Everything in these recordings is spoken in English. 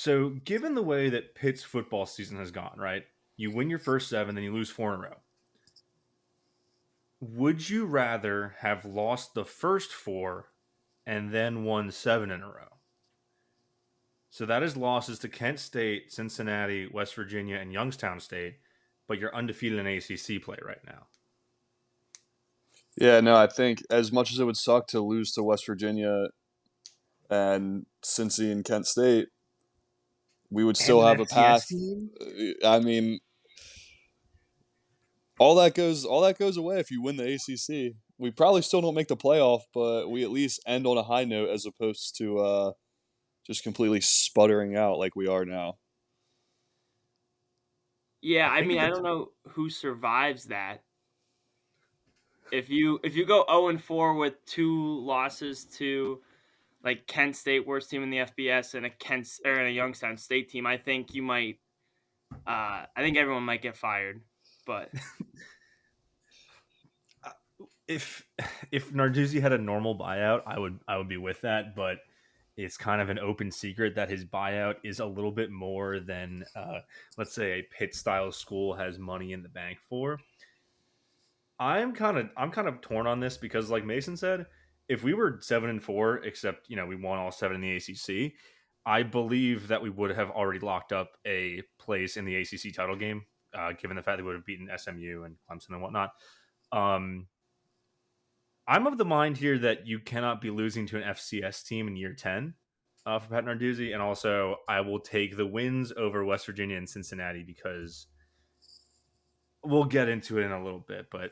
So, given the way that Pitt's football season has gone, right? You win your first 7, then you lose 4 in a row. Would you rather have lost the first 4 and then won 7 in a row? So that is losses to Kent State, Cincinnati, West Virginia, and Youngstown State, but you're undefeated in ACC play right now. Yeah, no, I think as much as it would suck to lose to West Virginia and Cincy and Kent State, we would still And have an a FCS path. team? I mean, all that goes away if you win the ACC. We probably still don't make the playoff, but we at least end on a high note as opposed to just completely sputtering out like we are now. Yeah, I mean, I don't know who survives that. If you go 0-4 with 2 losses to like Kent State, worst team in the FBS, and a Youngstown State team, I think you might. I think everyone might get fired, but if Narduzzi had a normal buyout, I would be with that, but it's kind of an open secret that his buyout is a little bit more than let's say a Pitt style school has money in the bank for. I'm kind of torn on this because, like Mason said, if we were 7-4, except we won all 7 in the ACC, I believe that we would have already locked up a place in the ACC title game, given the fact that we would have beaten SMU and Clemson and whatnot. I'm of the mind here that you cannot be losing to an FCS team in year 10 for Pat Narduzzi, and also I will take the wins over West Virginia and Cincinnati because we'll get into it in a little bit, but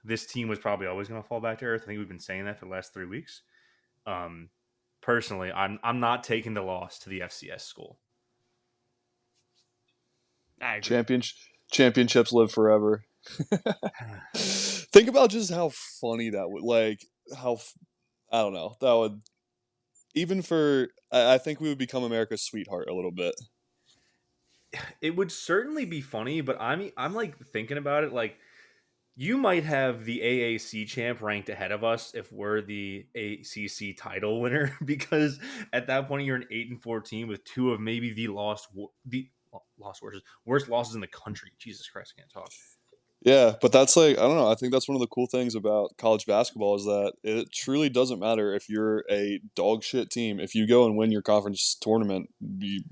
this team was probably always going to fall back to earth. I think we've been saying that for the last 3 weeks. Personally, I'm not taking the loss to the FCS school. I agree. Championships live forever. Think about just how funny that would, I don't know, that would, even for, I think we would become America's sweetheart a little bit. It would certainly be funny, but I'm like thinking about it, like you might have the AAC champ ranked ahead of us if we're the ACC title winner, because at that point you're an 8-4 team with 2 of maybe the worst losses in the country. Jesus Christ, I can't talk. Yeah, but that's I don't know. I think that's one of the cool things about college basketball is that it truly doesn't matter if you're a dog shit team. If you go and win your conference tournament,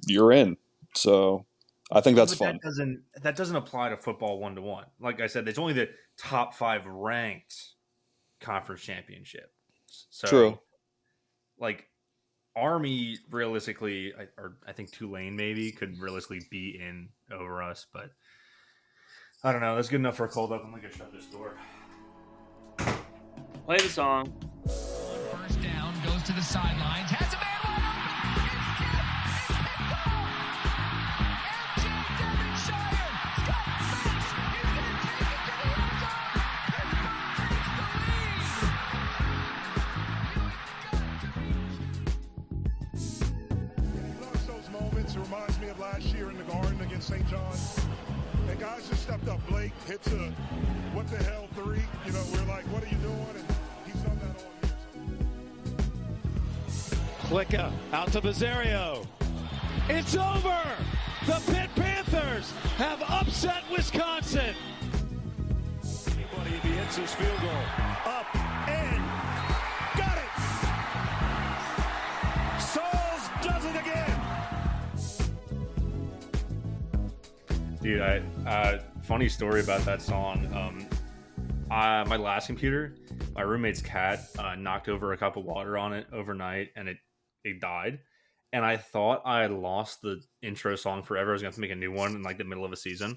you're in. So I think that's fun. That doesn't apply to football 1-1. Like I said, it's only the top 5 ranked conference championship. So, true. Like Army, realistically, or I think Tulane maybe could realistically be in over us, but I don't know. That's good enough for a cold open. I'm gonna shut this door. Play the song. First down, goes to the sidelines, has a man wide open. Those moments, it reminds me of last year in the Garden against St. John's. And guys just stepped up. Blake hits a what the hell 3. We're like, what are you doing? And he's done that all year. Klicka out to Bizzario. It's over. The Pitt Panthers have upset Wisconsin. Anybody if he hits his field goal. Up and got it. Sauls does it again. Dude, funny story about that song. My last computer, my roommate's cat knocked over a cup of water on it overnight, and it died. And I thought I had lost the intro song forever. I was going to have to make a new one in like the middle of a season.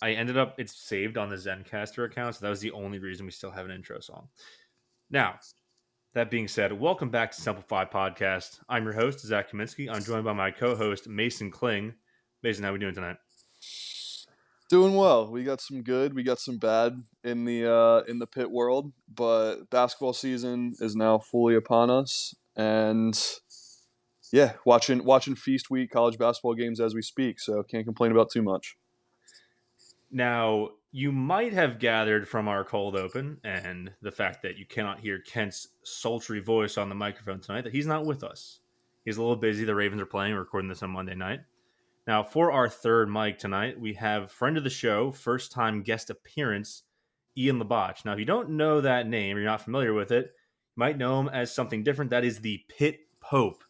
I ended up, it's saved on the Zencaster account, so that was the only reason we still have an intro song. Now, that being said, welcome back to Simplify Podcast. I'm your host, Zach Kaminsky. I'm joined by my co-host, Mason Kling. Mason, how are we doing tonight? Doing well. We got some good, we got some bad in the Pitt world, but basketball season is now fully upon us, and yeah, watching Feast Week college basketball games as we speak, so can't complain about too much. Now, you might have gathered from our cold open and the fact that you cannot hear Kent's sultry voice on the microphone tonight that he's not with us. He's a little busy. The Ravens are playing. We're recording this on Monday night. Now, for our third mic tonight, we have friend of the show, first time guest appearance, Ian Labatch. Now, if you don't know that name or you're not familiar with it, you might know him as something different. That is the Pit Pope.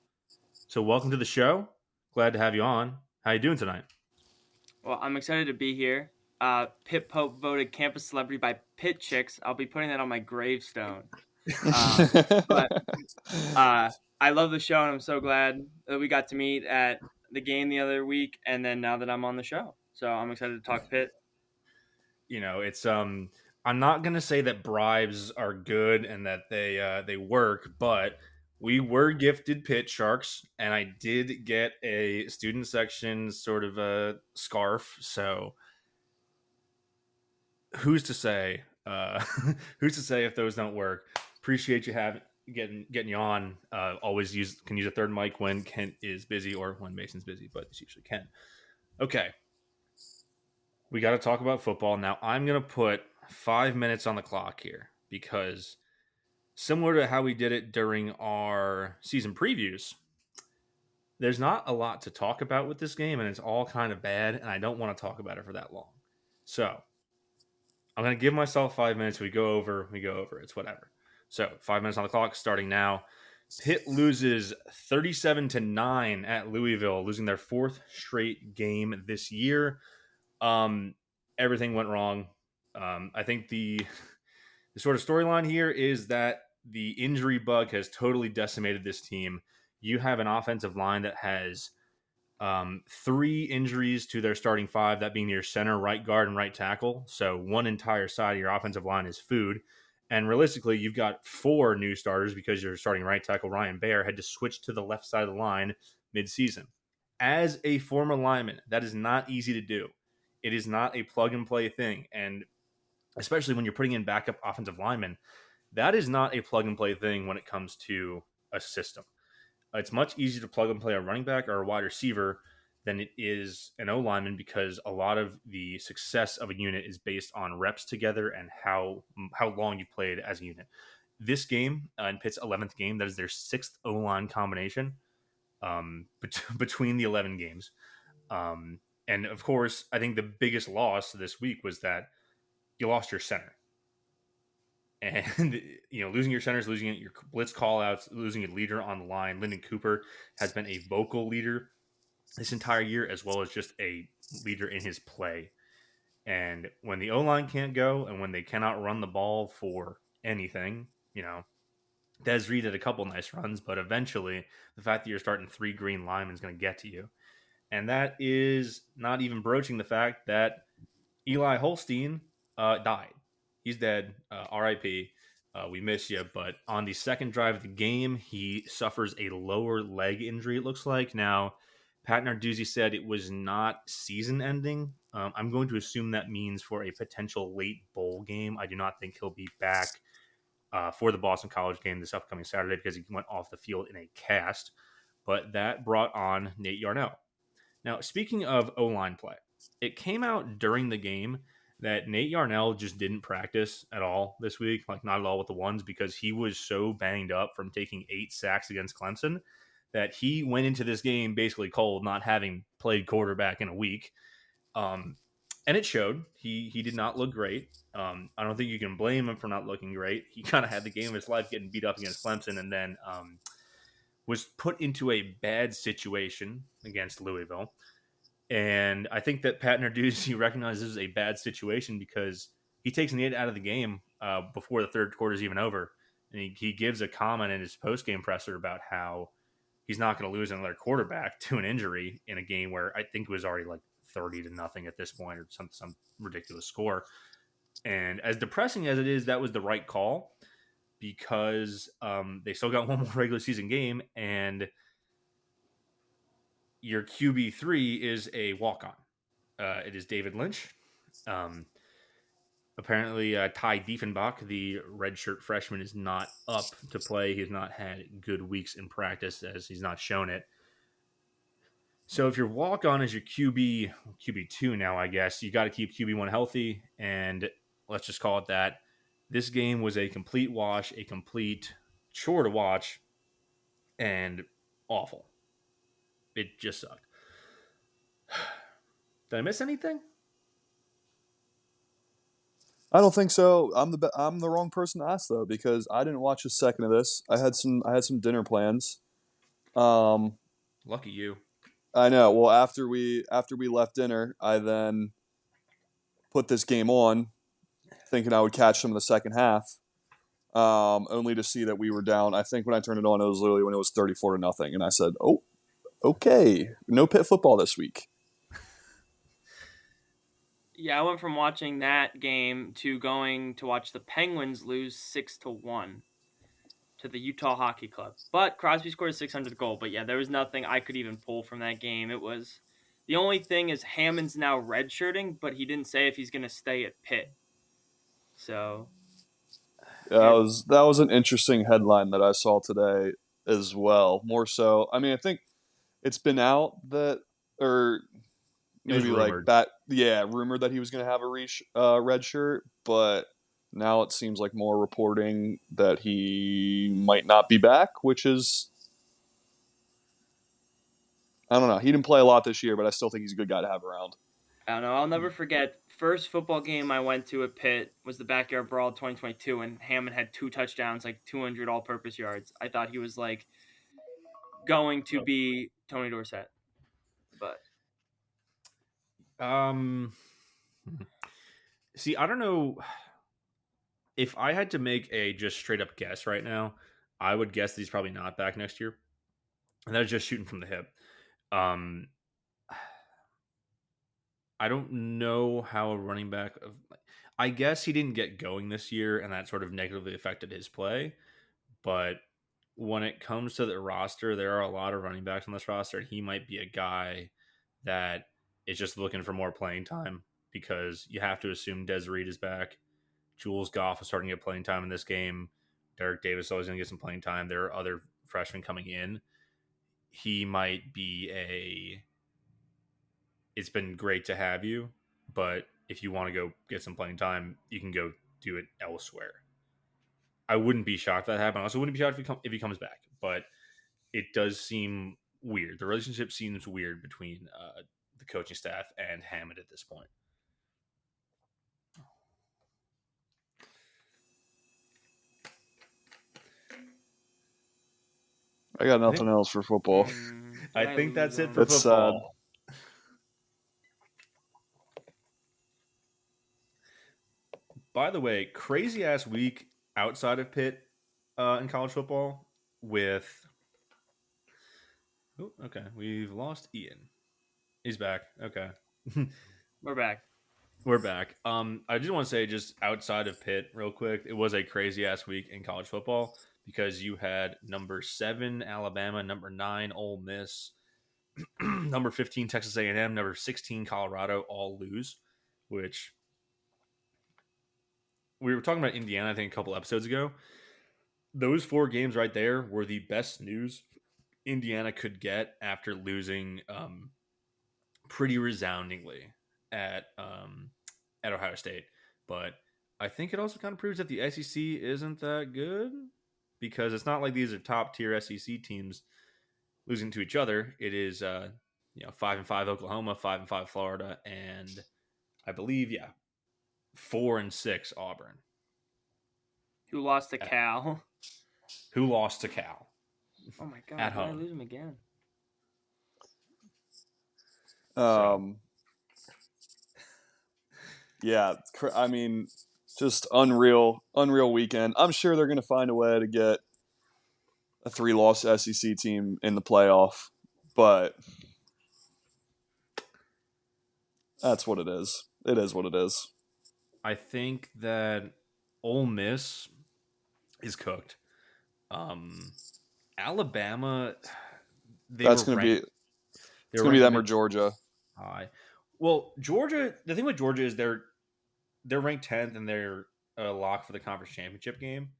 So, welcome to the show. Glad to have you on. How you doing tonight? Well, I'm excited to be here. Pit Pope voted campus celebrity by Pit Chicks. I'll be putting that on my gravestone. But I love the show, and I'm so glad that we got to meet at the game the other week, and then now that I'm on the show. So I'm excited to talk Pitt. It's I'm not gonna say that bribes are good and that they work, but we were gifted pit sharks, and I did get a student section sort of a scarf. So who's to say? Who's to say if those don't work? Appreciate you getting you on. Always can use a third mic when Kent is busy or when Mason's busy, but it's usually Kent. Okay, we got to talk about football now. I'm gonna put 5 minutes on the clock here because similar to how we did it during our season previews, there's not a lot to talk about with this game, and it's all kind of bad, and I don't want to talk about it for that long. So I'm going to give myself 5 minutes. We go over. It's whatever. So 5 minutes on the clock starting now. Pitt loses 37-9 at Louisville, losing their fourth straight game this year. Everything went wrong. I think the sort of storyline here is that the injury bug has totally decimated this team. You have an offensive line that has 3 injuries to their starting 5, that being your center, right guard, and right tackle. So one entire side of your offensive line is food. And realistically, you've got 4 new starters because your starting right tackle, Ryan Baer, had to switch to the left side of the line mid-season. As a former lineman, that is not easy to do. It is not a plug-and-play thing. And especially when you're putting in backup offensive linemen, that is not a plug-and-play thing when it comes to a system. It's much easier to plug and play a running back or a wide receiver than it is an O lineman because a lot of the success of a unit is based on reps together and how long you've played as a unit. This game, in Pitt's 11th game, that is their 6th O line combination between the 11 games. And of course, I think the biggest loss this week was that you lost your center. And losing your centers, losing your blitz callouts, losing a leader on the line. Lyndon Cooper has been a vocal leader this entire year, as well as just a leader in his play. And when the O line can't go, and when they cannot run the ball for anything, Des Reed had a couple nice runs, but eventually the fact that you're starting 3 green linemen is going to get to you. And that is not even broaching the fact that Eli Holstein died. He's dead. RIP. We miss you. But on the second drive of the game, he suffers a lower leg injury, it looks like. Now, Pat Narduzzi said it was not season ending. I'm going to assume that means for a potential late bowl game. I do not think he'll be back for the Boston College game this upcoming Saturday because he went off the field in a cast. But that brought on Nate Yarnell. Now, speaking of O-line play, it came out during the game that Nate Yarnell just didn't practice at all this week, like not at all with the ones, because he was so banged up from taking 8 sacks against Clemson that he went into this game basically cold, not having played quarterback in a week. And it showed. He did not look great. I don't think you can blame him for not looking great. He kind of had the game of his life getting beat up against Clemson and then was put into a bad situation against Louisville. And I think that Pat Narduzzi recognizes a bad situation because he takes Nate out of the game before the third quarter is even over. And he gives a comment in his post-game presser about how he's not going to lose another quarterback to an injury in a game where I think it was already like 30-0 at this point or some ridiculous score. And as depressing as it is, that was the right call because they still got one more regular season game and your QB3 is a walk-on. It is David Lynch. Apparently, Ty Diefenbach, the redshirt freshman, is not up to play. He's not had good weeks in practice as he's not shown it. So if your walk-on is your QB2 now, I guess, you got to keep QB1 healthy, and let's just call it that. This game was a complete wash, a complete chore to watch, and awful. It just sucked. Did I miss anything? I don't think so. I'm the wrong person to ask though because I didn't watch a second of this. I had some dinner plans. Um, Lucky you. I know. Well, after we left dinner, I then put this game on, thinking I would catch some of the second half. Only to see that we were down. I think when I turned it on, it was literally when it was 34-0, and I said, "Oh, okay, no pit football this week." Yeah, I went from watching that game to going to watch the Penguins lose 6-1 to the Utah Hockey Club. But Crosby scored a 600th goal. But yeah, there was nothing I could even pull from that game. It was the only thing is Hammond's now redshirting, but he didn't say if he's going to stay at Pitt. So Yeah, yeah, that was an interesting headline that I saw today as well. More so, I mean, I think it's been out that, or It was maybe like rumored. that, yeah, rumored that he was going to have a red shirt, but now it seems like more reporting that he might not be back, which is, I don't know. He didn't play a lot this year, but I still think he's a good guy to have around. I don't know. I'll never forget. First football game I went to at Pitt was the Backyard Brawl 2022, and Hammond had 2 touchdowns, like 200 all-purpose yards. I thought he was like going to be Tony Dorsett, but Um, see, I don't know if I had to make a just straight up guess right now. I would guess that he's probably not back next year, and that's just shooting from the hip. Um, I don't know how a running back of. I guess he didn't get going this year, and that sort of negatively affected his play. But when it comes to the roster, there are a lot of running backs on this roster, and he might be a guy that is just looking for more playing time because you have to assume Des Reed is back. Jules Goff is starting to get playing time in this game. Derek Davis is always going to get some playing time. There are other freshmen coming in. He might be a. It's been great to have you, but if you want to go get some playing time, you can go do it elsewhere. I wouldn't be shocked if that happened. I also wouldn't be shocked if he comes back, but it does seem weird. The relationship seems weird between the coaching staff and Hammond at this point. I got I think nothing else for football. I did I think lose that's it him? for It's sad. football. By the way, crazy ass week outside of Pitt in college football with. Oh, okay, we've lost Ian. He's back. Okay. We're back. We're back. I just want to say, just outside of Pitt, real quick, it was a crazy ass week in college football because you had number 7 Alabama, number 9 Ole Miss, number 15 Texas A&M, number 16 Colorado all lose, which we were talking about Indiana, I think, a couple episodes ago. Those 4 games right there were the best news Indiana could get after losing pretty resoundingly at Ohio State. But I think it also kind of proves that the SEC isn't that good because it's not like these are top tier SEC teams losing to each other. It is 5-5 Oklahoma, 5-5 Florida, and I believe 4-6 Auburn. Who lost to Cal? Who lost to Cal Oh my god, at did I home? lose him again? So Yeah, I mean, just unreal weekend. I'm sure they're going to find a way to get a 3-loss SEC team in the playoff, but that's what it is. It is what it is. I think that Ole Miss is cooked. Alabama, they That's were going to ranked. be They it's were going to be ranked them or mid Georgia. high. Well, Georgia. The thing with Georgia is they're ranked 10th and they're a lock for the conference championship game.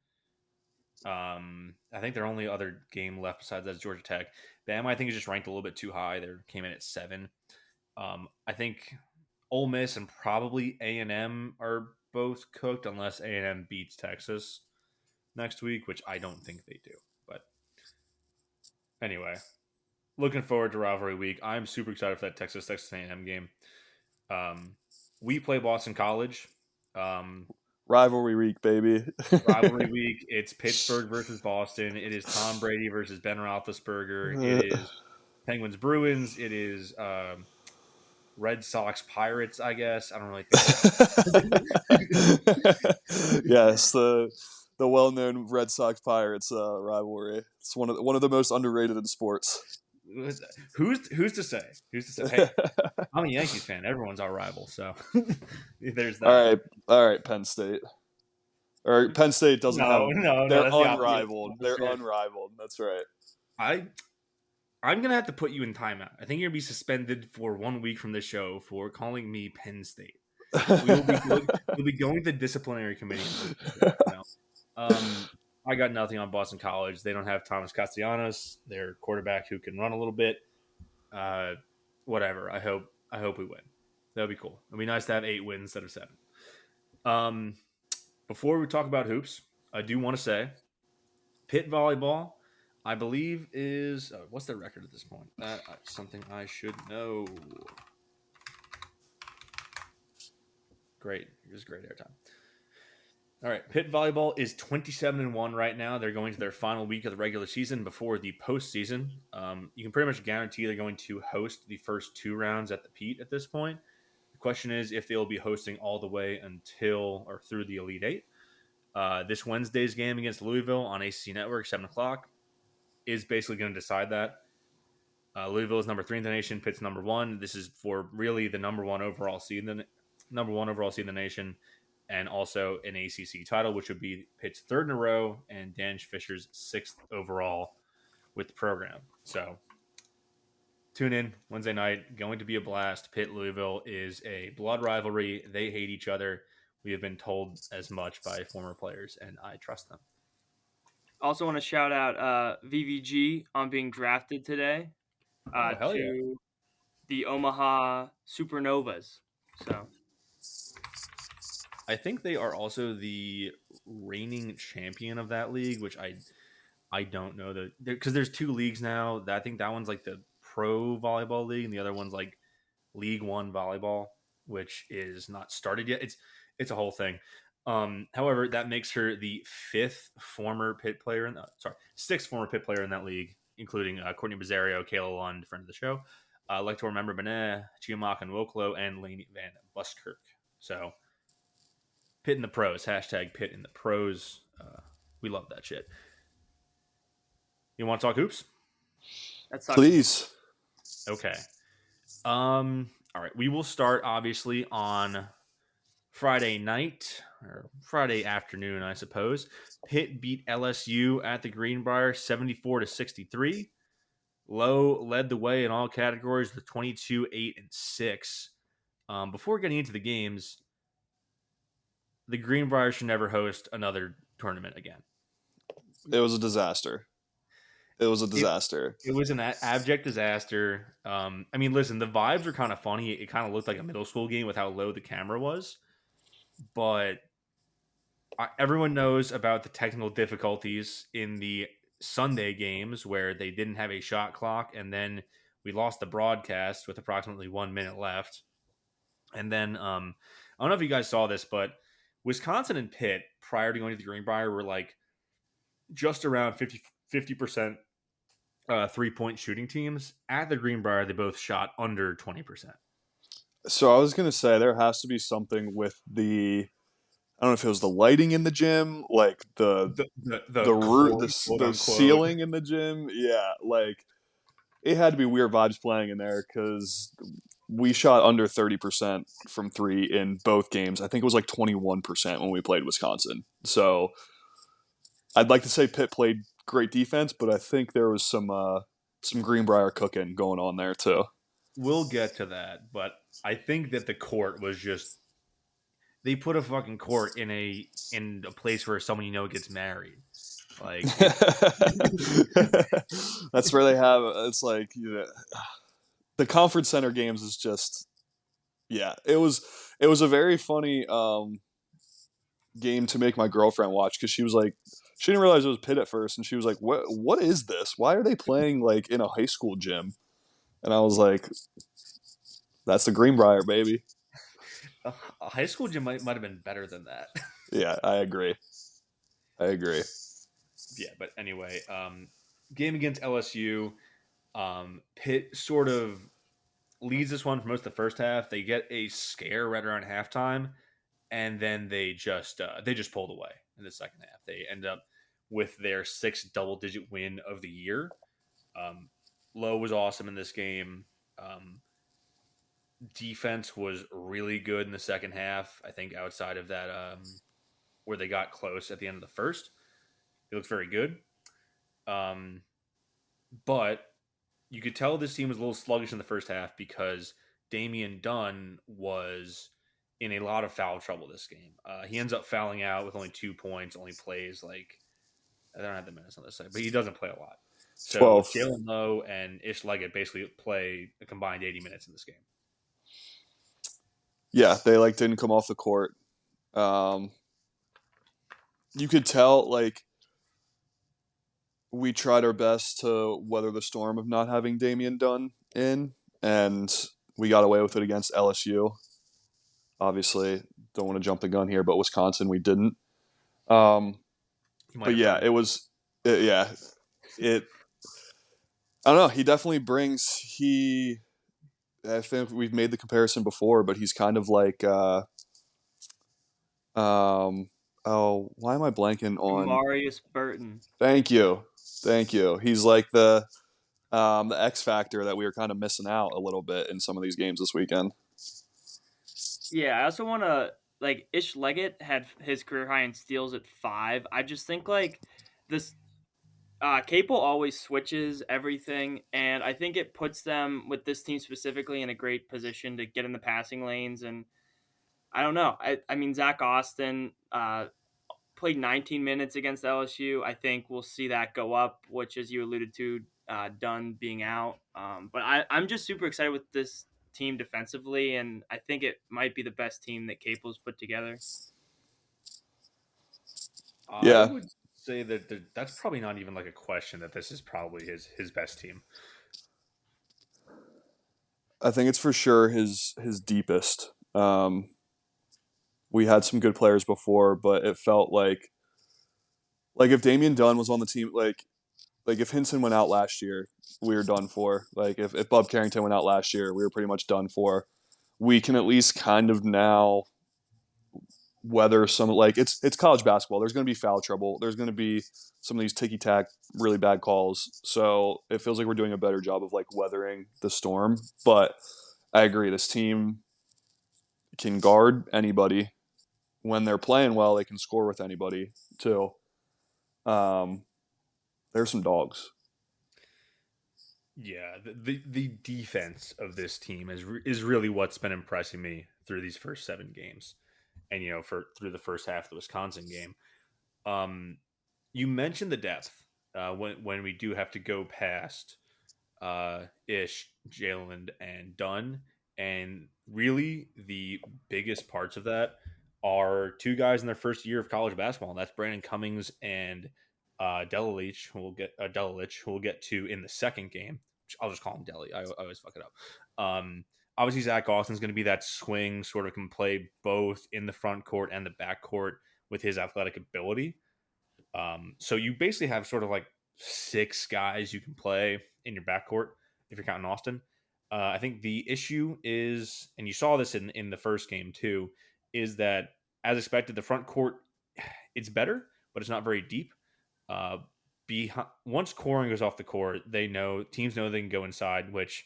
I think their only other game left besides that is Georgia Tech. Bama, I think, is just ranked a little bit too high. They came in at 7. I think Ole Miss and probably A&M are both cooked unless A&M beats Texas next week, which I don't think they do. But anyway, looking forward to rivalry week. I'm super excited for that Texas A&M game. We play Boston College. Rivalry week, baby. Rivalry week. It's Pittsburgh versus Boston. It is Tom Brady versus Ben Roethlisberger. It is Penguins Bruins. It is Red Sox Pirates. I guess I don't really think that. Yes, the well-known Red Sox Pirates rivalry. It's one of the most underrated in sports. Who's to say? Who's to say? Hey, I'm a Yankees fan. Everyone's our rival, so there's All that. right, Penn State. Or Penn State doesn't have. No. They're That's the opposite. unrivaled. They're unrivaled. That's right. I'm gonna have to put you in timeout. I think you're gonna be suspended for 1 week from this show for calling me Penn State. We'll be going to the disciplinary committee. I got nothing on Boston College. They don't have Thomas Castellanos, their quarterback who can run a little bit. Whatever. I hope we win. That'd be cool. It'd be nice to have 8 wins instead of 7. Before we talk about hoops, I do want to say Pitt volleyball, I believe, is what's their record at this point? That's something I should know. Great. Here's great airtime. All right. Pitt volleyball is 27-1 right now. They're going to their final week of the regular season before the postseason. You can pretty much guarantee they're going to host the first 2 rounds at the Pete at this point. The question is if they'll be hosting all the way until or through the Elite Eight. This Wednesday's game against Louisville on ACC Network, 7 o'clock, is basically going to decide that. Louisville is number 3 in the nation. Pitt's number 1. This is for really the number one overall seed in the nation, and also an ACC title, which would be Pitt's 3rd in a row and Dan Fisher's 6th overall with the program. So tune in Wednesday night. Going to be a blast. Pitt Louisville is a blood rivalry. They hate each other. We have been told as much by former players, and I trust them. Also want to shout out VVG on being drafted today to the Omaha Supernovas. So I think they are also the reigning champion of that league, which I don't know because there's 2 leagues now. I think that one's like the Pro Volleyball League, and the other one's like League One Volleyball, which is not started yet. It's a whole thing. However, that makes her the 6th former Pitt player in that league, including Courtney Bizzario, Kayla Lund, friend of the show, Lector Member Benet, Chiamaka Nwoklo, and Lainey Van Buskirk. So Pitt in the pros. # Pitt in the pros. We love that shit. You want to talk hoops? Please. Okay. All right. We will start obviously on Friday night or Friday afternoon, I suppose. Pitt beat LSU at the Greenbrier 74-63. Lowe led the way in all categories with 22, 8, and 6. Before getting into the games, the Greenbrier should never host another tournament again. It was a disaster. It was an abject disaster. I mean, listen, the vibes were kind of funny. It kind of looked like a middle school game with how low the camera was. But everyone knows about the technical difficulties in the Sunday games where they didn't have a shot clock, and then we lost the broadcast with approximately 1 minute left. And then I don't know if you guys saw this, but Wisconsin and Pitt, prior to going to the Greenbrier, were like just around 50% 3-point shooting teams. At the Greenbrier, they both shot under 20%. So I was going to say there has to be something with I don't know if it was the lighting in the gym, like the ceiling in the gym. Yeah, like it had to be weird vibes playing in there because we shot under 30% from 3 in both games. I think it was like 21% when we played Wisconsin. So I'd like to say Pitt played great defense, but I think there was some Greenbrier cooking going on there too. We'll get to that, but I think that the court was just they put a fucking court in a place where someone gets married. Like that's where they have it's like the conference center games is just it was a very funny game to make my girlfriend watch because she was like She didn't realize it was Pitt at first, and she was like, What is this? Why are they playing like in a high school gym?" And I was like, "That's the Greenbrier, baby." A high school gym might have been better than that. Yeah, I agree. I agree. Yeah, but anyway, game against LSU, Pitt sort of leads this one for most of the first half. They get a scare right around halftime, and then they just pulled away in the second half. They end up with their sixth double-digit win of the year. Lowe was awesome in this game. Defense was really good in the second half. I think outside of that, where they got close at the end of the first, it looked very good. But you could tell this team was a little sluggish in the first half because Damian Dunn was in a lot of foul trouble this game. He ends up fouling out with only 2 points, only plays like, I don't have the minutes on this side, but he doesn't play a lot. So 12. Jalen Lowe and Ish Leggett basically play a combined 80 minutes in this game. Yeah, they like didn't come off the court. You could tell like we tried our best to weather the storm of not having Damian Dunn in, and we got away with it against LSU. Obviously, don't want to jump the gun here, but Wisconsin we didn't. He might But have yeah, earned it was. Yeah, it. I don't know. He definitely brings. I think we've made the comparison before, but he's kind of like. Oh, why am I blanking on? Marius Burton. Thank you. He's like the X factor that we were kind of missing out a little bit in some of these games this weekend. Yeah, I also want to like Ish Leggett had his career high in steals at 5. I just think like this Capel always switches everything, and I think it puts them with this team specifically in a great position to get in the passing lanes. And I don't know. I mean, Zach Austin played 19 minutes against LSU. I think we'll see that go up, which, as you alluded to, Dunn being out. But I'm just super excited with this team defensively, and I think it might be the best team that Capel's put together. I Yeah, would say that that's probably not even like a question that this is probably his best team. I think it's for sure his deepest. We had some good players before, but it felt like if Damian Dunn was on the team, like if Hinson went out last year, we were done for. Like if Bub Carrington went out last year, we were pretty much done for. We can at least kind of now weather some like it's college basketball. There's going to be foul trouble. There's going to be some of these ticky tack really bad calls. So it feels like we're doing a better job of like weathering the storm. But I agree, this team can guard anybody. When they're playing well, they can score with anybody too. There's some dogs. Yeah, the defense of this team is really what's been impressing me through these first 7 games, and through the first half of the Wisconsin game. You mentioned the depth when we do have to go past Ish, Jalen, and Dunn, and really the biggest parts of that are 2 guys in their first year of college basketball, and that's Brandon Cummings and Delalich, who we'll get to in the second game. Which I'll just call him Deli. I always fuck it up. Obviously, Zach Austin's going to be that swing, sort of can play both in the front court and the back court with his athletic ability. So you basically have sort of like 6 guys you can play in your backcourt if you're counting Austin. I think the issue is, and you saw this in the first game too, is that as expected, the front court it's better, but it's not very deep. Once Corin goes off the court, teams know they can go inside, which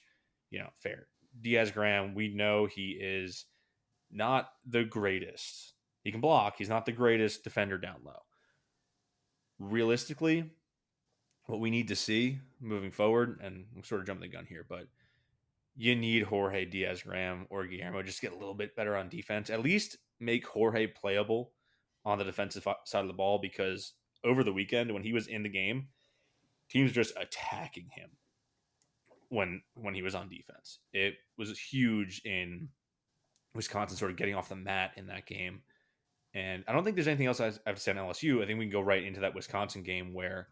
fair. Diaz Graham, we know he is not the greatest. He can block. He's not the greatest defender down low. Realistically, what we need to see moving forward, and I'm sort of jumping the gun here, but you need Jorge Diaz Graham or Guillermo just get a little bit better on defense. At least make Jorge playable on the defensive side of the ball, because over the weekend when he was in the game, teams just attacking him when he was on defense. It was huge in Wisconsin sort of getting off the mat in that game. And I don't think there's anything else I have to say on LSU. I think we can go right into that Wisconsin game where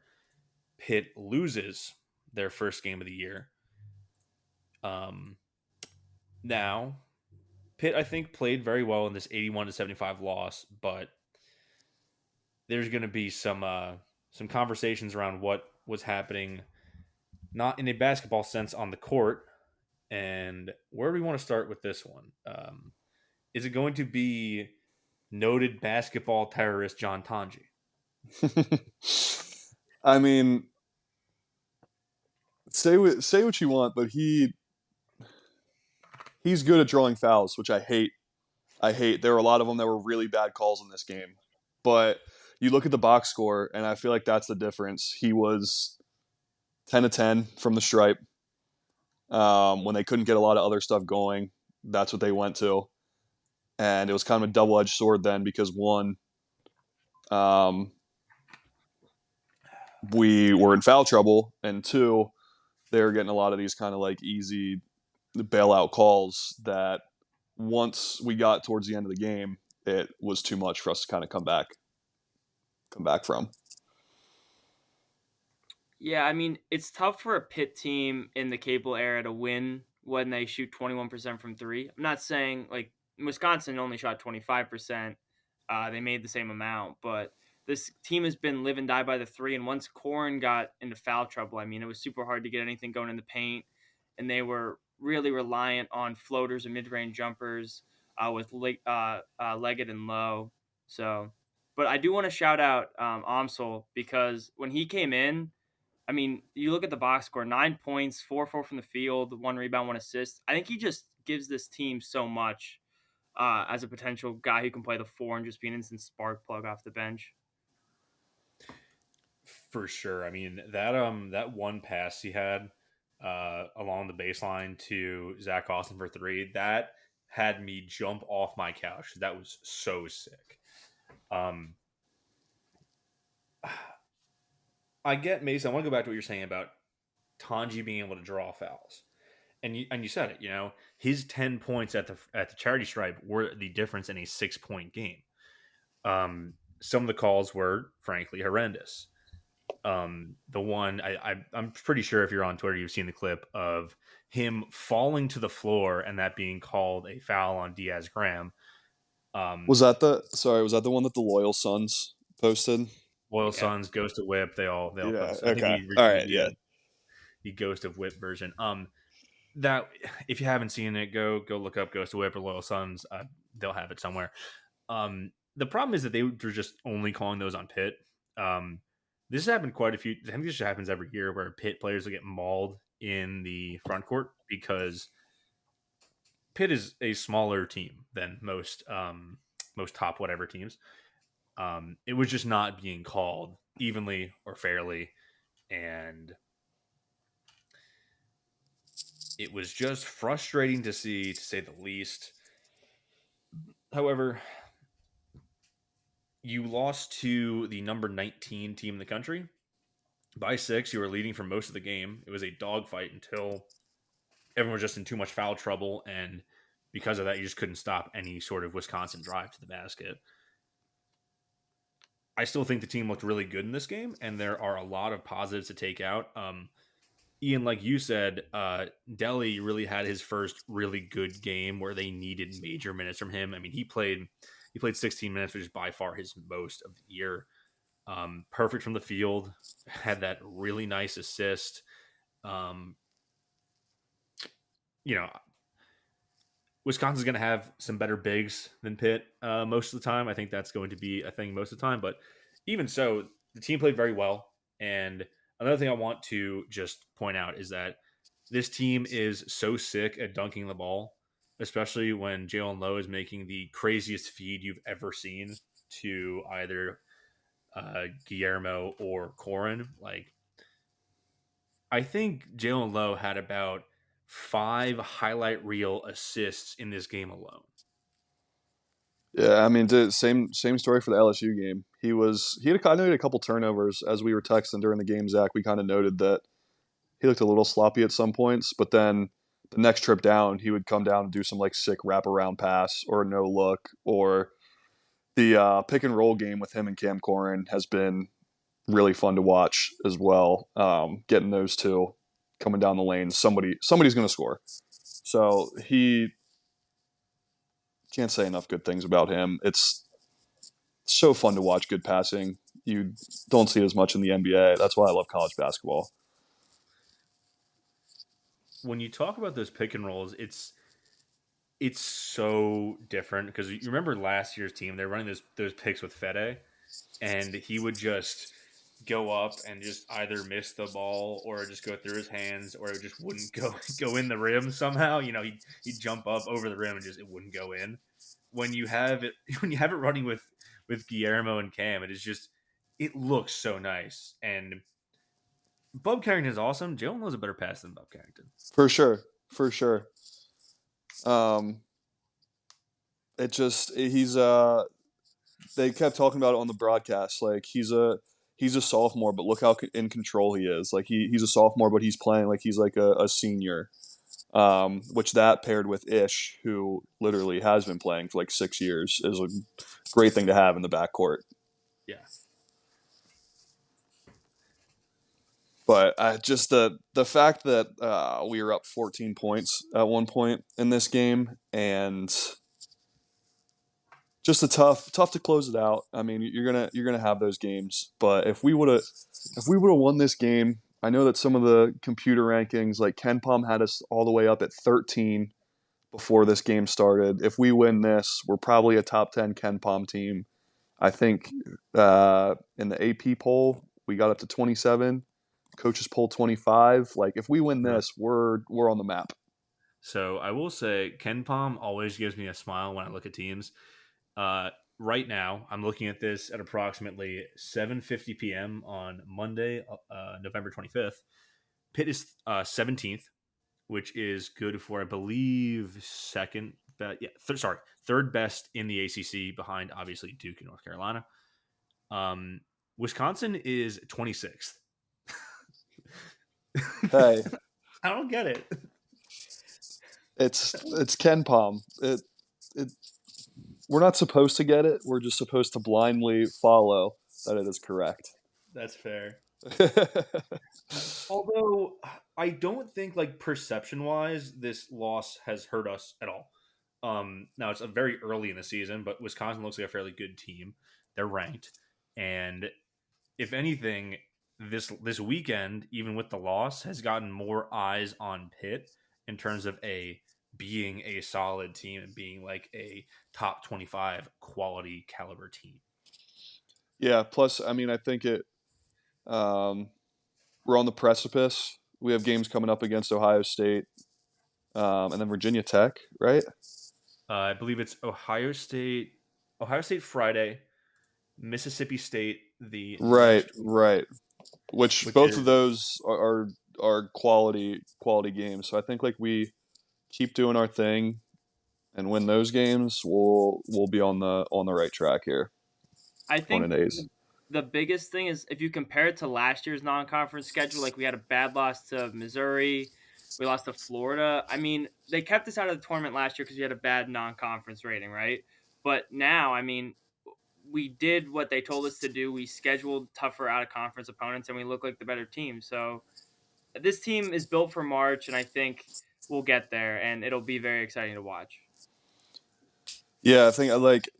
Pitt loses their first game of the year. Now, Pitt, I think, played very well in this 81-75 loss, but there's going to be some conversations around what was happening, not in a basketball sense on the court. And where do we want to start with this one? Is it going to be noted basketball terrorist John Tanji? I mean, say what you want, but he's good at drawing fouls, which I hate. I hate. There were a lot of them that were really bad calls in this game, but you look at the box score, and I feel like that's the difference. He was 10 of 10 from the stripe. When they couldn't get a lot of other stuff going, that's what they went to, and it was kind of a double edged sword then because one, um, we were in foul trouble, and two, they were getting a lot of these kind of like easy bailout calls that once we got towards the end of the game, it was too much for us to kind of come back from. Yeah, I mean, it's tough for a Pitt team in the Cable era to win when they shoot 21% from three. I'm not saying like Wisconsin only shot 25%. They made the same amount, but this team has been live and die by the three. And once Corrin got into foul trouble, I mean, it was super hard to get anything going in the paint, and they were really reliant on floaters and mid-range jumpers with Leggett and Lowe. So, but I do want to shout out Amsel because when he came in, I mean, you look at the box score: 9 points, 4 from the field, 1 rebound, 1 assist. I think he just gives this team so much as a potential guy who can play the four and just be an instant spark plug off the bench. For sure. I mean that one pass he had along the baseline to Zach Austin for three, that had me jump off my couch. That was so sick. I get Mason. I want to go back to what you're saying about Tanji being able to draw fouls. And you said it, his 10 points at the charity stripe were the difference in a 6-point game. Some of the calls were frankly horrendous. The one I'm pretty sure if you're on Twitter, you've seen the clip of him falling to the floor and that being called a foul on Diaz Graham. Was that the one that the Loyal Sons posted? Loyal Sons, Ghost of Whip, they all Yeah. post. I Okay. think we All right. Yeah. the Ghost of Whip version. That if you haven't seen it, go look up Ghost of Whip or Loyal Sons. They'll have it somewhere. The problem is that they were just only calling those on Pitt. This has happened quite a few. I think this happens every year where Pitt players will get mauled in the front court because Pitt is a smaller team than most top whatever teams. It was just not being called evenly or fairly, and it was just frustrating to see, to say the least. However, you lost to the number 19 team in the country by 6. You were leading for most of the game. It was a dogfight until everyone was just in too much foul trouble, and because of that, you just couldn't stop any sort of Wisconsin drive to the basket. I still think the team looked really good in this game, and there are a lot of positives to take out. Ian, like you said, Delhi really had his first really good game where they needed major minutes from him. I mean, he played 16 minutes, which is by far his most of the year. Perfect from the field, had that really nice assist. Wisconsin's going to have some better bigs than Pitt most of the time. I think that's going to be a thing most of the time. But even so, the team played very well. And another thing I want to just point out is that this team is so sick at dunking the ball, especially when Jalen Lowe is making the craziest feed you've ever seen to either Guillermo or Corrin. Like, I think Jalen Lowe had about 5 highlight reel assists in this game alone. Yeah, I mean, same story for the LSU game. I know he had a couple turnovers as we were texting during the game. Zach, we kind of noted that he looked a little sloppy at some points, but then the next trip down, he would come down and do some like sick wraparound pass or no look, or the pick and roll game with him and Cam Corrin has been really fun to watch as well. Getting those two coming down the lane, somebody's going to score. So he can't say enough good things about him. It's so fun to watch good passing. You don't see it as much in the NBA. That's why I love college basketball. When you talk about those pick and rolls, it's so different because you remember last year's team, they were running those picks with Fede, and he would just go up and just either miss the ball or just go through his hands, or it just wouldn't go in the rim somehow. He'd jump up over the rim and just it wouldn't go in. When you have it when you have it running with Guillermo and Cam, it looks so nice. And Bub Carrington is awesome. Jalen knows a better pass than Bub Carrington. For sure. For sure. It just he's they kept talking about it on the broadcast. Like he's a sophomore, but look how in control he is. Like he's a sophomore, but he's playing like he's like a senior. Which that paired with Ish, who literally has been playing for like 6 years, is a great thing to have in the backcourt. Yeah. But just the fact that we were up 14 points at one point in this game, and just a tough to close it out. I mean, you're gonna have those games, but if we would have won this game, I know that some of the computer rankings, like Ken Palm, had us all the way up at 13 before this game started. If we win this, we're probably a top 10 Ken Palm team. I think in the AP poll we got up to 27. Coaches poll 25. Like if we win this, we're on the map. So I will say Ken Palm always gives me a smile when I look at teams. Right now, I'm looking at this at approximately 7:50 p.m. on Monday, November 25th. Pitt is 17th, which is good for, I believe, third best in the ACC, behind obviously Duke and North Carolina. Wisconsin is 26th. Hey, I don't get it. It's Ken Palm. We're not supposed to get it. We're just supposed to blindly follow that it is correct. That's fair. Although I don't think, like, perception wise, this loss has hurt us at all. Now it's very early in the season, but Wisconsin looks like a fairly good team. They're ranked, and if anything, this weekend, even with the loss, has gotten more eyes on Pitt in terms of being a solid team and being like a top 25 quality caliber team. Yeah. Plus, I mean, I think we're on the precipice. We have games coming up against Ohio State, and then Virginia Tech, right? I believe it's Ohio State Friday, Mississippi State the next week, Right. Which both of those are quality games. So I think like we keep doing our thing and win those games, we'll be on the right track here. I think the biggest thing is if you compare it to last year's non-conference schedule, like we had a bad loss to Missouri, we lost to Florida. I mean, they kept us out of the tournament last year because we had a bad non-conference rating, right? But now, I mean, we did what they told us to do. We scheduled tougher out-of-conference opponents, and we look like the better team. So this team is built for March, and I think we'll get there, and it'll be very exciting to watch. Yeah, I think I like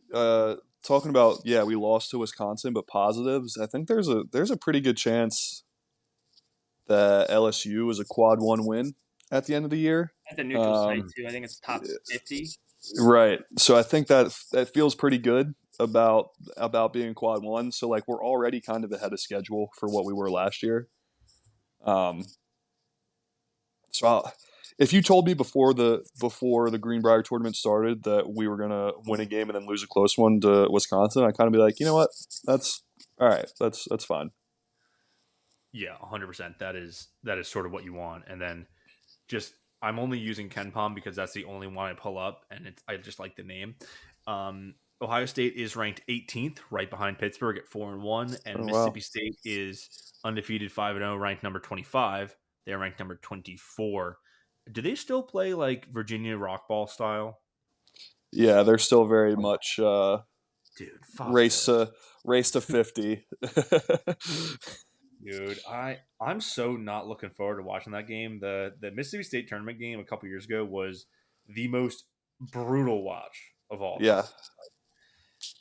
talking about, we lost to Wisconsin, but positives. I think there's a pretty good chance that LSU is a quad one win at the end of the year. At the neutral site too, I think it's top 50. Right. So I think that feels pretty good about being quad one. So like we're already kind of ahead of schedule for what we were last year. If you told me before the Greenbrier tournament started that we were gonna win a game and then lose a close one to Wisconsin, I'd kind of be like, you know what, that's all right, that's fine. Yeah, 100%. That is sort of what you want. And then just I'm only using Ken Palm because that's the only one I pull up, and I just like the name. Ohio State is ranked 18th, right behind Pittsburgh at 4-1, and Mississippi State is undefeated 5-0, ranked number 25. They're ranked number 24. Do they still play like Virginia rockball style? Yeah, they're still very much Dude, fuck Race this. race to 50. Dude, I'm so not looking forward to watching that game. The Mississippi State tournament game a couple years ago was the most brutal watch of all Yeah. time.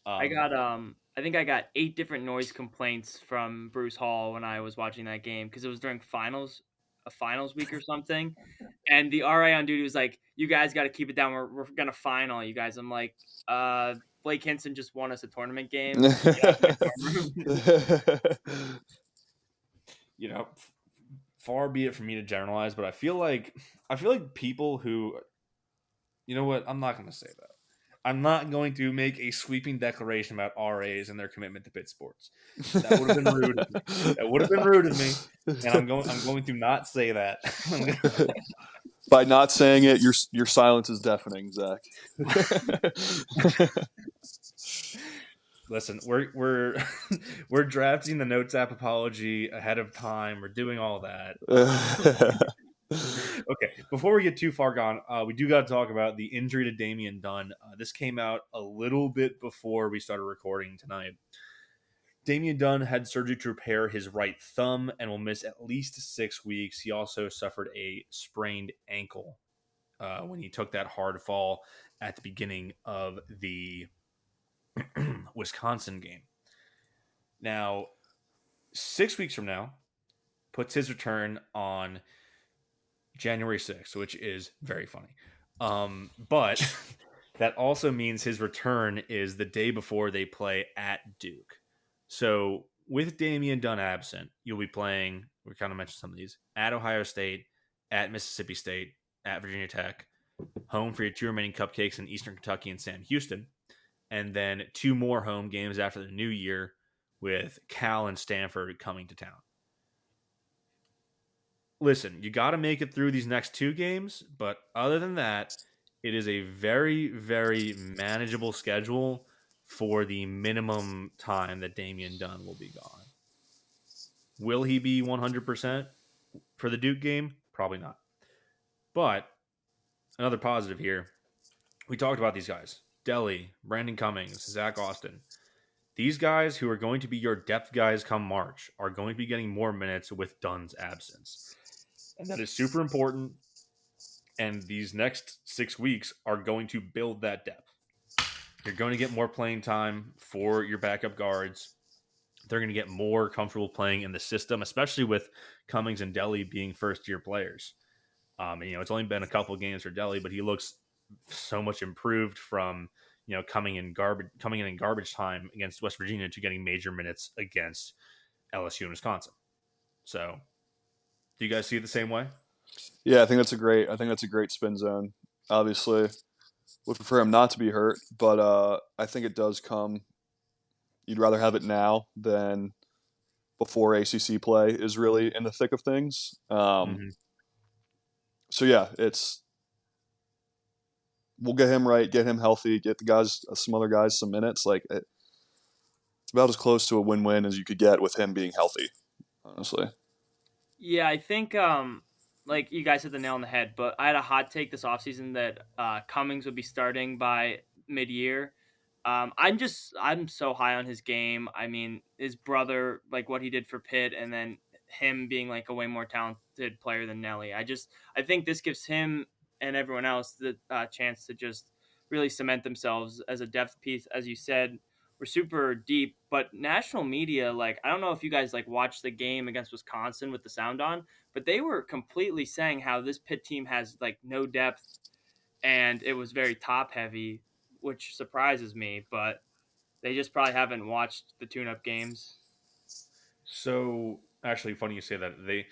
I got I think I got 8 different noise complaints from Bruce Hall when I was watching that game because it was during a finals week or something. And the RA on duty was like, "You guys got to keep it down. We're gonna final you guys." I'm like, Blake Hinson just won us a tournament game. Get out of my dorm room." You know, far be it from me to generalize, but I feel like people who, you know what, I'm not going to say that. I'm not going to make a sweeping declaration about RAs and their commitment to pit sports. That would have been rude of me. That would have been rude of me, and I'm going to not say that. By not saying it, your silence is deafening, Zach. Listen, we're we're drafting the Notes app apology ahead of time. We're doing all that. Okay, before we get too far gone, we do got to talk about the injury to Damian Dunn. This came out a little bit before we started recording tonight. Damian Dunn had surgery to repair his right thumb and will miss at least 6 weeks. He also suffered a sprained ankle when he took that hard fall at the beginning of the Wisconsin game. Now, 6 weeks from now, puts his return on January 6th, which is very funny. But that also means his return is the day before they play at Duke. So with Damian Dunn absent, you'll be playing, we kind of mentioned some of these, at Ohio State, at Mississippi State, at Virginia Tech, home for your 2 remaining cupcakes in Eastern Kentucky and Sam Houston, and then 2 more home games after the new year with Cal and Stanford coming to town. Listen, you got to make it through these next 2 games, but other than that, it is a very, very manageable schedule for the minimum time that Damian Dunn will be gone. Will he be 100% for the Duke game? Probably not. But another positive here, we talked about these guys. Delly, Brandon Cummings, Zach Austin. These guys who are going to be your depth guys come March are going to be getting more minutes with Dunn's absence. And that is super important. And these next 6 weeks are going to build that depth. You're going to get more playing time for your backup guards. They're going to get more comfortable playing in the system, especially with Cummings and Delly being first-year players. And, it's only been a couple of games for Delly, but he looks so much improved from coming in garbage time against West Virginia to getting major minutes against LSU and Wisconsin. So, do you guys see it the same way? Yeah, I think that's a great spin zone. Obviously, would prefer him not to be hurt, but I think it does come. You'd rather have it now than before ACC play is really in the thick of things. So yeah, we'll get him right, get him healthy, get the guys, some other guys, some minutes. Like it's about as close to a win-win as you could get with him being healthy, honestly. Yeah, I think like you guys hit the nail on the head, but I had a hot take this offseason that Cummings would be starting by mid-year. I'm so high on his game. I mean, his brother, like what he did for Pitt, and then him being like a way more talented player than Nelly. I think this gives him and everyone else the chance to just really cement themselves as a depth piece. As you said, we're super deep, but national media, like, I don't know if you guys like watched the game against Wisconsin with the sound on, but they were completely saying how this Pitt team has like no depth and it was very top heavy, which surprises me, but they just probably haven't watched the tune-up games. So, actually, funny you say that.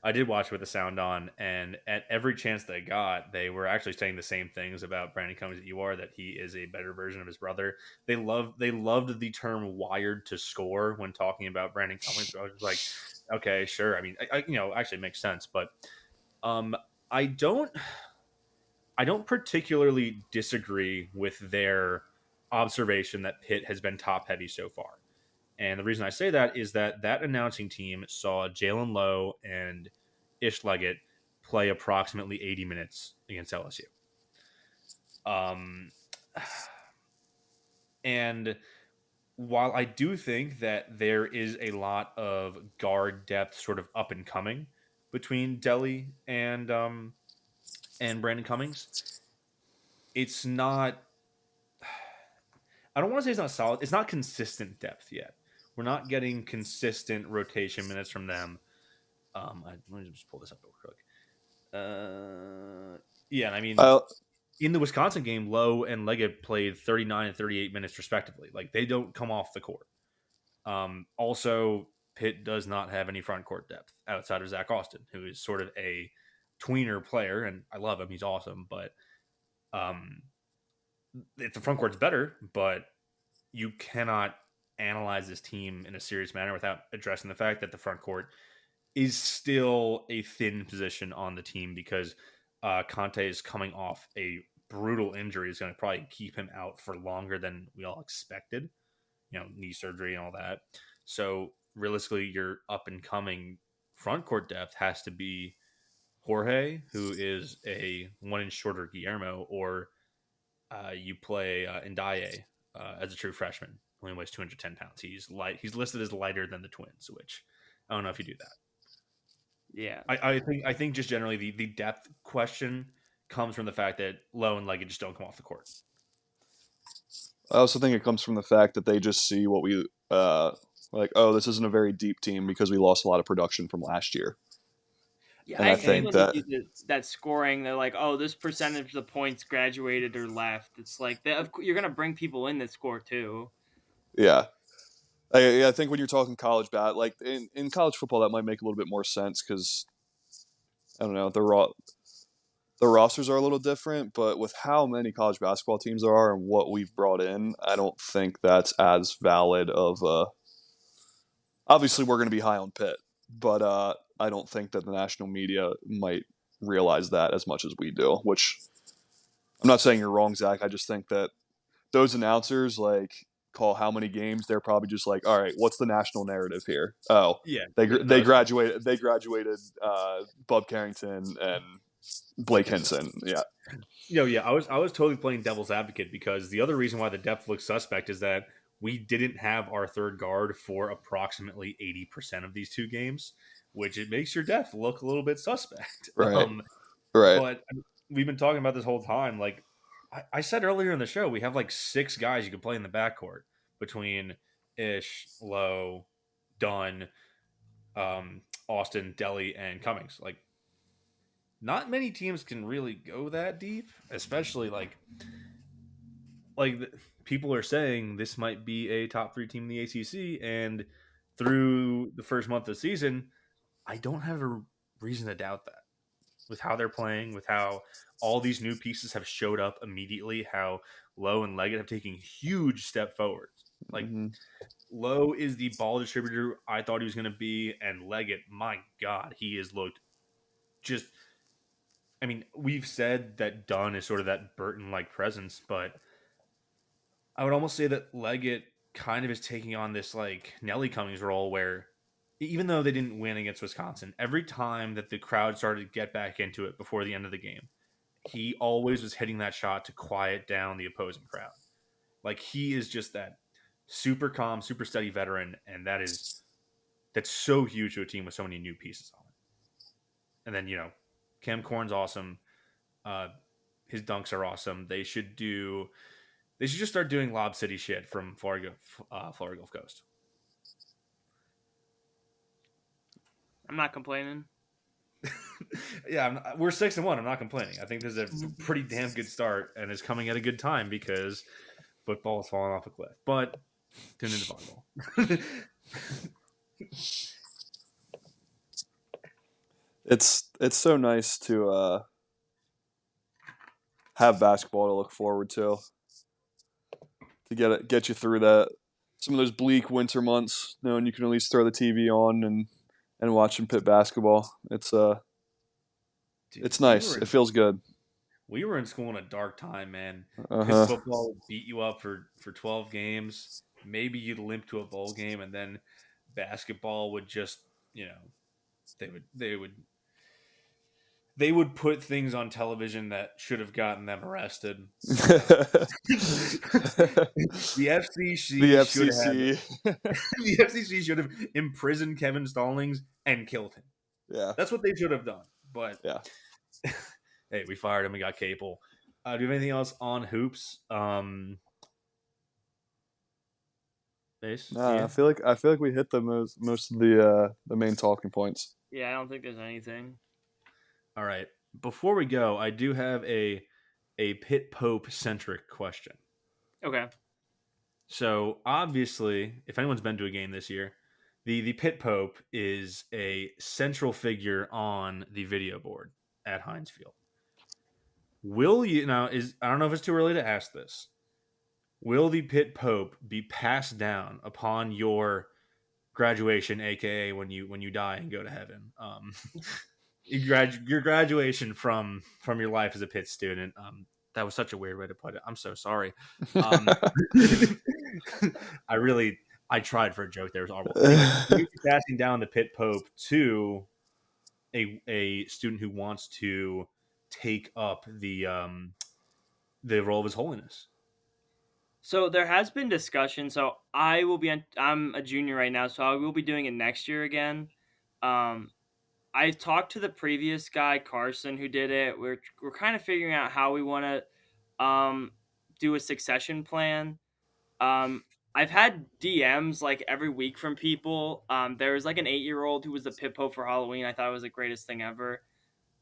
I did watch with the sound on, and at every chance they got, they were actually saying the same things about Brandon Cummings that you are, that he is a better version of his brother. They loved the term "wired to score" when talking about Brandon Cummings. So I was like, okay, sure. I mean, actually it makes sense, but I don't particularly disagree with their observation that Pitt has been top heavy so far. And the reason I say that is that announcing team saw Jalen Lowe and Ish Leggett play approximately 80 minutes against LSU. And while I do think that there is a lot of guard depth sort of up and coming between Delhi and Brandon Cummings, it's not. I don't want to say it's not solid. It's not consistent depth yet. We're not getting consistent rotation minutes from them. Let me just pull this up real quick. Yeah, and I mean, I in the Wisconsin game, Lowe and Leggett played 39 and 38 minutes respectively. Like they don't come off the court. Also, Pitt does not have any front court depth outside of Zach Austin, who is sort of a tweener player, and I love him. He's awesome, but um, if the front court's better, but you cannot analyze this team in a serious manner without addressing the fact that the front court is still a thin position on the team because Conte is coming off a brutal injury. Is going to probably keep him out for longer than we all expected. Knee surgery and all that. So realistically, your up and coming front court depth has to be Jorge, who is a 1 inch shorter Guillermo, or you play Ndaye as a true freshman. Only weighs 210 pounds. He's light. He's listed as lighter than the twins, which I don't know if you do that. Yeah. I think just generally the depth question comes from the fact that Lowe and Leggett just don't come off the court. also think it comes from the fact that they just see what we like. Oh, this isn't a very deep team because we lost a lot of production from last year. Yeah, And I I hate think when that they do that scoring. They're like, "Oh, this percentage of the points graduated or left." It's like you're gonna bring people in that score too. yeah. I think when you're talking college like in college football, that might make a little bit more sense because I don't know the rosters are a little different, but with how many college basketball teams there are and what we've brought in, I don't think that's as valid of obviously we're going to be high on Pitt, but I don't think that the national media might realize that as much as we do, which I'm not saying you're wrong, Zach. I just think that those announcers call how many games, they're probably just like, all right, what's the national narrative here? Oh, Yeah, they yeah, no, they it's fine. graduated Bub Carrington and Blake Hinson. Yeah. Yeah, I was totally playing devil's advocate because the other reason why the depth looks suspect is that we didn't have our third guard for approximately 80% of these two games, which it makes your depth look a little bit suspect. Right. Right. But we've been talking about this whole time. Like I said earlier in the show, we have like 6 guys you can play in the backcourt between Ish, Lowe, Dunn, Austin, Delhi, and Cummings. Like not many teams can really go that deep, especially like people are saying this might be a top 3 team in the ACC, and through the first month of the season, I don't have a reason to doubt that. With how they're playing, with how all these new pieces have showed up immediately, how Lowe and Leggett have taken huge step forwards. Like Mm-hmm. Lowe is the ball distributor I thought he was going to be, and Leggett, my God, he has looked just. I mean, we've said that Dunn is sort of that Burton-like presence, but I would almost say that Leggett kind of is taking on this like Nelly Cummings role where even though they didn't win against Wisconsin, every time that the crowd started to get back into it before the end of the game, he always was hitting that shot to quiet down the opposing crowd. Like he is just that super calm, super steady veteran, and that's so huge to a team with so many new pieces on it. And then Cam Corn's awesome. Uh, his dunks are awesome. They should just start doing Lob City shit from Florida Gulf Coast. I'm not complaining. Yeah, we're 6-1. I'm not complaining. I think this is a pretty damn good start, and is coming at a good time because football is falling off a cliff. But tune into volleyball. It's so nice to have basketball to look forward to get you through that some of those bleak winter months, knowing you can at least throw the TV on and watch some Pitt basketball. It's Dude, it's nice. It feels good. We were in school in a dark time, man. Pitt Uh-huh. football would beat you up for 12 games. Maybe you'd limp to a bowl game, and then basketball would just, they would they would put things on television that should have gotten them arrested. The The FCC should have FCC. the FCC should have imprisoned Kevin Stallings and killed him. Yeah. That's what they should have done. But Yeah. hey, we fired him. We got Capel. Do you have anything else on hoops? Base? Nah, Ian? I feel like we hit the most of the main talking points. Yeah, I don't think there's anything. All right. Before we go, I do have a Pitt Pope centric question. Okay. So obviously, if anyone's been to a game this year, the Pitt Pope is a central figure on the video board at Heinz Field. Will you now is I don't know if it's too early to ask this. Will the Pitt Pope be passed down upon your graduation, aka when you die and go to heaven? Your graduation from your life as a Pitt student. That was such a weird way to put it. I'm so sorry. I tried for a joke there. It was horrible. Anyway, you're passing down the Pitt Pope to a student who wants to take up the role of His Holiness. So there has been discussion. So I will be. I'm a junior right now, so I will be doing it next year again. I talked to the previous guy, Carson, who did it. We're kind of figuring out how we want to do a succession plan. I've had DMs like every week from people. There was like an 8-year-old who was the Pit Pope for Halloween. I thought it was the greatest thing ever.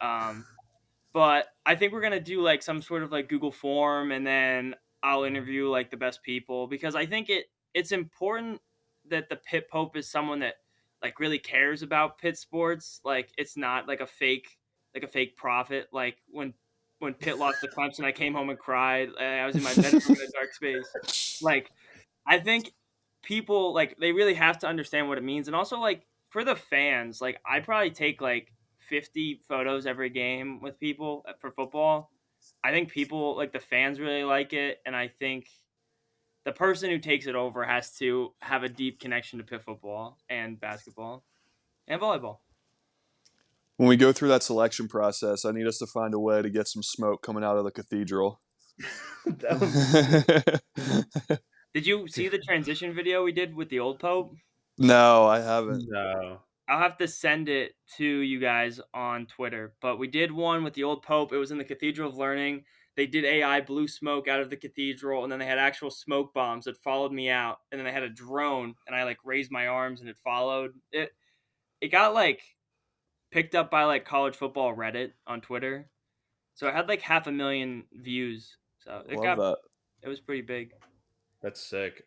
But I think we're gonna do like some sort of like Google form, and then I'll interview like the best people, because I think it's important that the Pit Pope is someone that like really cares about pit sports. Like it's not like a fake prophet. Like when Pitt lost to Clemson, I came home and cried. I was in my bedroom in a dark space. Like I think people like they really have to understand what it means, and also like for the fans, like I probably take like 50 photos every game with people for football. I think people like the fans really like it, and I think the person who takes it over has to have a deep connection to Pitt football and basketball and volleyball. When we go through that selection process, I need us to find a way to get some smoke coming out of the cathedral. Did you see the transition video we did with the old Pope? No, I haven't. No. I'll have to send it to you guys on Twitter. But we did one with the old Pope. It was in the Cathedral of Learning. They did AI blue smoke out of the cathedral, and then they had actual smoke bombs that followed me out. And then they had a drone, and I like raised my arms, and it followed. It got like picked up by like college football Reddit on Twitter. So it had like 500,000 views. So Love that. It was pretty big. That's sick.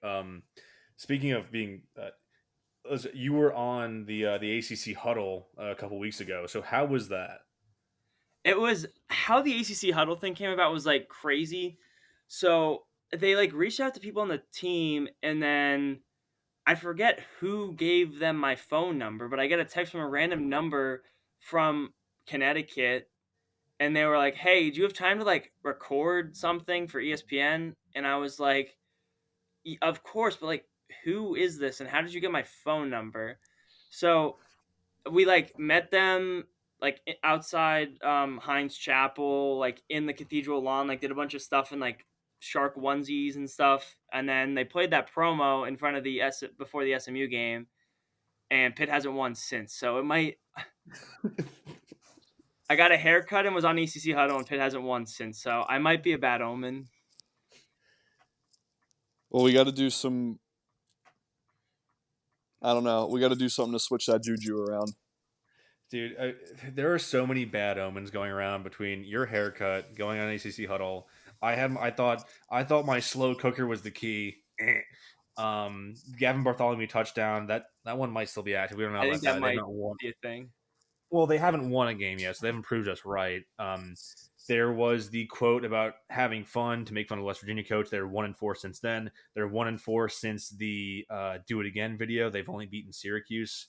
Speaking of being, you were on the ACC huddle a couple weeks ago. So how was that? It was how the ACC huddle thing came about was like crazy. So they like reached out to people on the team, and then I forget who gave them my phone number, but I get a text from a random number from Connecticut, and they were like, "Hey, do you have time to like record something for ESPN?" And I was like, "Of course, but like, who is this, and how did you get my phone number?" So we like met them like outside Heinz Chapel, like in the cathedral lawn, like did a bunch of stuff in like shark onesies and stuff, and then they played that promo in front of before the SMU game, and Pitt hasn't won since. So it might. I got a haircut and was on ECC huddle, and Pitt hasn't won since. So I might be a bad omen. Well, we got to do some. I don't know. We got to do something to switch that juju around. Dude, there are so many bad omens going around between your haircut, going on ACC huddle. I thought my slow cooker was the key. Gavin Bartholomew touchdown. That one might still be active. We don't know I about think that that. might be a thing. Well, they haven't won a game yet, so they haven't proved us right. There was the quote about having fun to make fun of the West Virginia coach. They're 1-4 since then. They're 1-4 since the Do It Again video. They've only beaten Syracuse.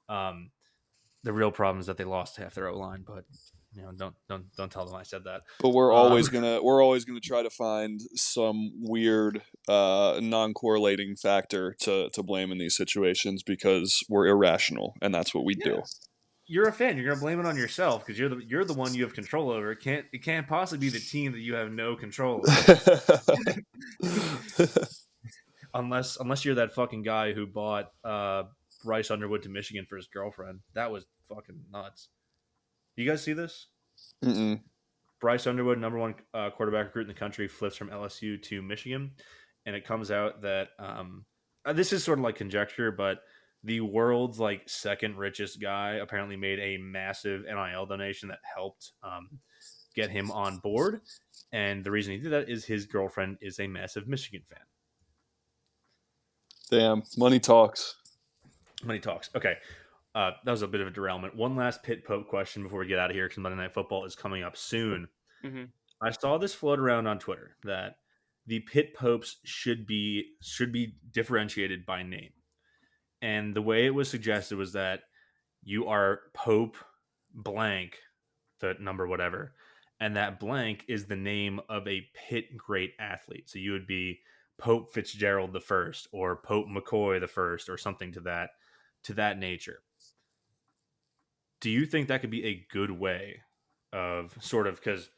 The real problem is that they lost half their O-line, but you know, don't tell them I said that. But we're always gonna try to find some weird non-correlating factor to blame in these situations, because we're irrational, and that's what we do. you're a fan. You're gonna blame it on yourself because you're the one you have control over. It can't possibly be the team that you have no control over. unless you're that fucking guy who bought Bryce Underwood to Michigan for his girlfriend. That was fucking nuts. You guys see this? Mm-mm. Bryce Underwood, number one quarterback recruit in the country, flips from LSU to Michigan, and it comes out that this is sort of like conjecture, but the world's like second richest guy apparently made a massive NIL donation that helped get him on board, and the reason he did that is his girlfriend is a massive Michigan fan. Damn, money talks. Money talks. Okay. That was a bit of a derailment. One last Pit Pope question before we get out of here because Monday Night Football is coming up soon. Mm-hmm. I saw this float around on Twitter that the Pit Popes should be differentiated by name. And the way it was suggested was that you are Pope blank, the number whatever, and that blank is the name of a Pitt great athlete. So you would be Pope Fitzgerald the first or Pope McCoy the first or something to that nature. Do you think that could be a good way of sort of, because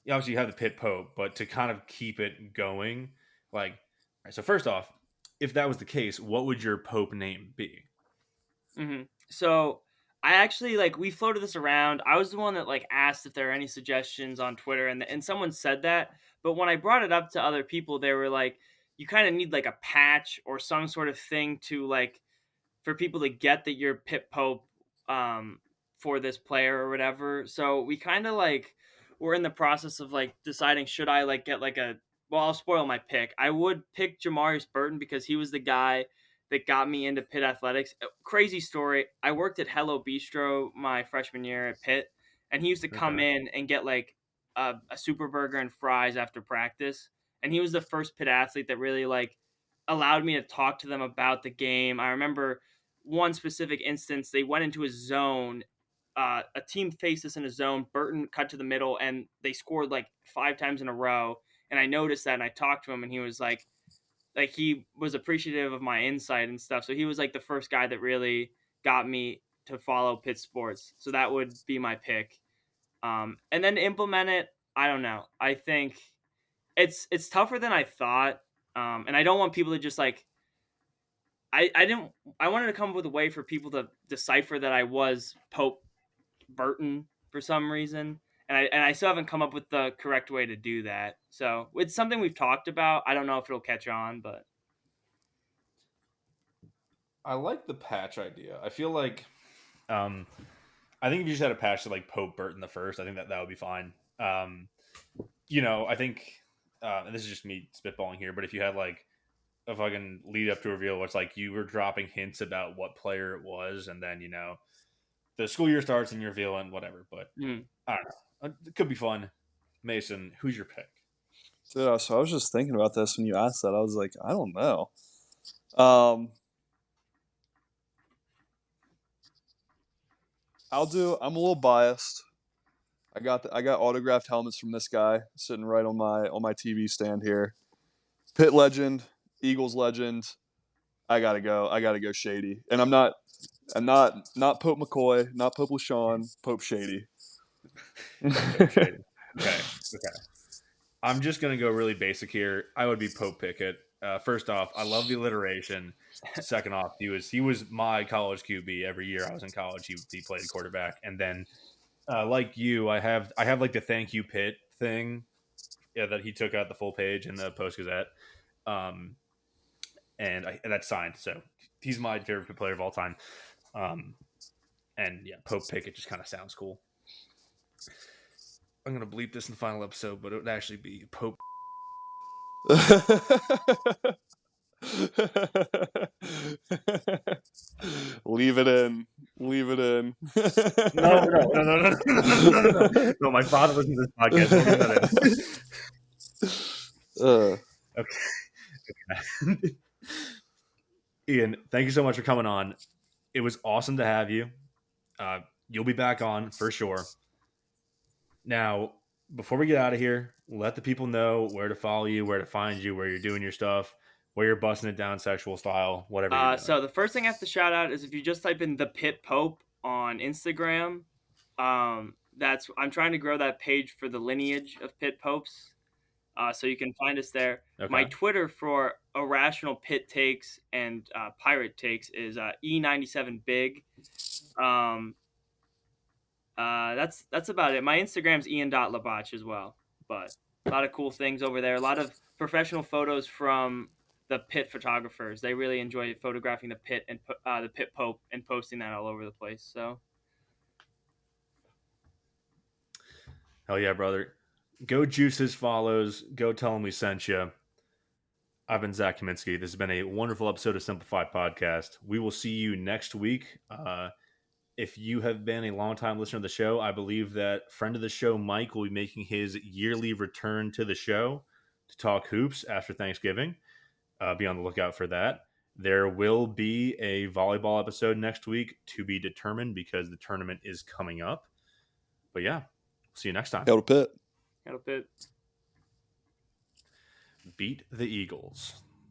obviously you have the Pitt Pope, but to kind of keep it going, like, all right, so first off, if that was the case, what would your Pope name be? Mm-hmm. So I actually we floated this around. I was the one that asked if there are any suggestions on Twitter, and someone said that. But when I brought it up to other people, they were like, you kind of need a patch or some sort of thing to for people to get that you're Pit Pope for this player or whatever. So we kind of we're in the process of deciding should I get a, well, I'll spoil my pick. I would pick Jamarius Burton because he was the guy that got me into Pitt athletics. Crazy story. I worked at Hello Bistro my freshman year at Pitt, and he used to come in and get a super burger and fries after practice. And he was the first Pitt athlete that really allowed me to talk to them about the game. I remember one specific instance. They went into a zone. A team faced us in a zone. Burton cut to the middle, and they scored 5 times in a row. And I noticed that, and I talked to him, and he was he was appreciative of my insight and stuff. So he was the first guy that really got me to follow Pitt sports. So that would be my pick. And then to implement it, I don't know. I think it's tougher than I thought. And I don't want people to just I wanted to come up with a way for people to decipher that I was Pope Burton for some reason. And I still haven't come up with the correct way to do that. So it's something we've talked about. I don't know if it'll catch on, but I like the patch idea. I feel like, I think if you just had a patch to Pope Burton the first, I think that would be fine. I think, and this is just me spitballing here, but if you had a fucking lead up to a reveal where it's you were dropping hints about what player it was, and then the school year starts and you reveal and whatever. But I don't know. It could be fun. Mason, who's your pick? Dude, so I was just thinking about this when you asked that. I was like, I don't know. I'm a little biased. I got autographed helmets from this guy sitting right on my TV stand here. Pitt legend, Eagles legend. I gotta go Shady. And I'm not Pope McCoy, not Pope LaShawn, Pope Shady. Okay. I'm just gonna go really basic here. I would be Pope Pickett. First off, I love the alliteration. Second off, he was my college QB every year I was in college. He played quarterback, and then like you, I have the thank you Pitt thing that he took out the full page in the Post Gazette, and that's signed. So he's my favorite player of all time. And yeah, Pope Pickett just kind of sounds cool. I'm gonna bleep this in the final episode, but it would actually be Pope. Leave it in. No. No, my father listens to this podcast. Don't leave that in. Okay. Ian, thank you so much for coming on. It was awesome to have you. You'll be back on for sure. Now, before we get out of here, let the people know where to follow you, where to find you, where you're doing your stuff, where you're busting it down sexual style, whatever you're doing. So the first thing I have to shout out is if you just type in the Pitt Pope, on Instagram. I'm trying to grow that page for the lineage of Pit Popes. So you can find us there. Okay. My Twitter for irrational pit takes and pirate takes is E97big. That's about it. My Instagram's Ian.Labatch as well. But a lot of cool things over there. A lot of professional photos from the pit photographers. They really enjoy photographing the pit and the pit pope and posting that all over the place. So Hell yeah, brother. Go juice his follows. Go tell him we sent you. I've been Zach Kaminsky. This has been a wonderful episode of Simplified Podcast. We will see you next week. If you have been a longtime listener of the show, I believe that friend of the show, Mike, will be making his yearly return to the show to talk hoops after Thanksgiving. Be on the lookout for that. There will be a volleyball episode next week to be determined because the tournament is coming up. But yeah, see you next time. Hail to Pitt. Hail to Pit. Beat the Eagles.